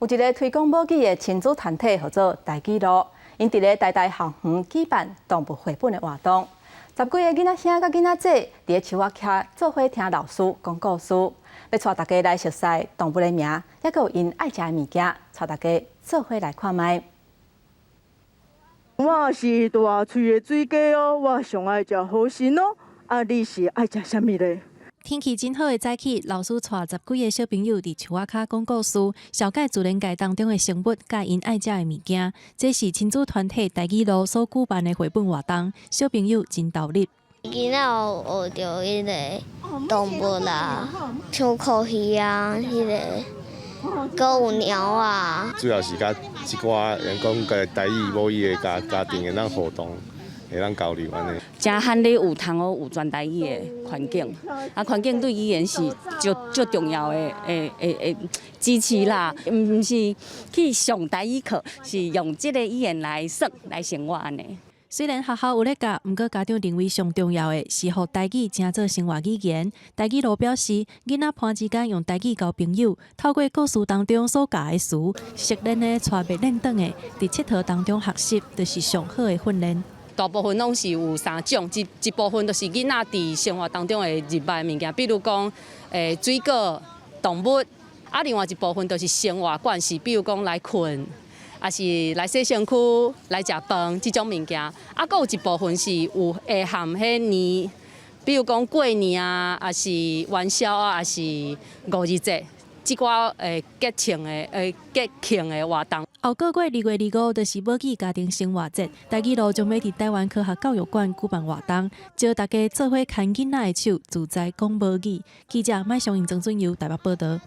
有一个推广母语的亲子团体，叫做台语路，因伫咧台大校园举办动物绘本的活动。10几个囡仔兄甲囡仔姐伫咧树仔徛做伙听老师讲故事，要带大家来熟悉动物的名，也有因爱食的物件，带大家做伙来看卖。我是大喙的水鸡哦，我上爱食好心哦。啊，你是爱食啥物咧？天气真好的早起，老师带10几个小朋友伫树仔骹讲故事，小解自然界当中的生物，甲因爱食的物件。这是亲子团体台语路所举办的绘本活动，小朋友真投入。囡仔有学着迄个动物啦，像科鱼啊，迄个，搁有鸟啊。主要是甲一寡人讲个台语母语的家庭会当互动。会当交流安尼，真罕你有通好有全台语的环境，啊，环境对语言是最重要的支持啦。毋是去上台语课，是用这个语言来说来生活安尼。虽然学校有咧教，毋过家长认为上重要的是互台语成做生活语言。台语路表示，囡仔盘之间用台语交朋友，透过故事当中所教的词，熟练的带袂练转的，伫佚佗当中学习，就是上好的训练。大部分拢是有3种，一部分就是囡仔伫生活当中会入摆的物件，比如讲水果、动物，啊，另外一部分就是生活惯势，比如讲来困，啊是来洗身躯、来食饭这种物件，啊，搁有一部分是有会含迄年，比如讲过年啊，啊是元宵啊，啊是5日节，即寡节庆的活动。后个月2月25就是母语家庭生活节，台语路将要伫台湾科学教育馆举办活动，招大家做伙牵囡仔的手，自在讲母语。记者麦尚英、曾准由台北报道。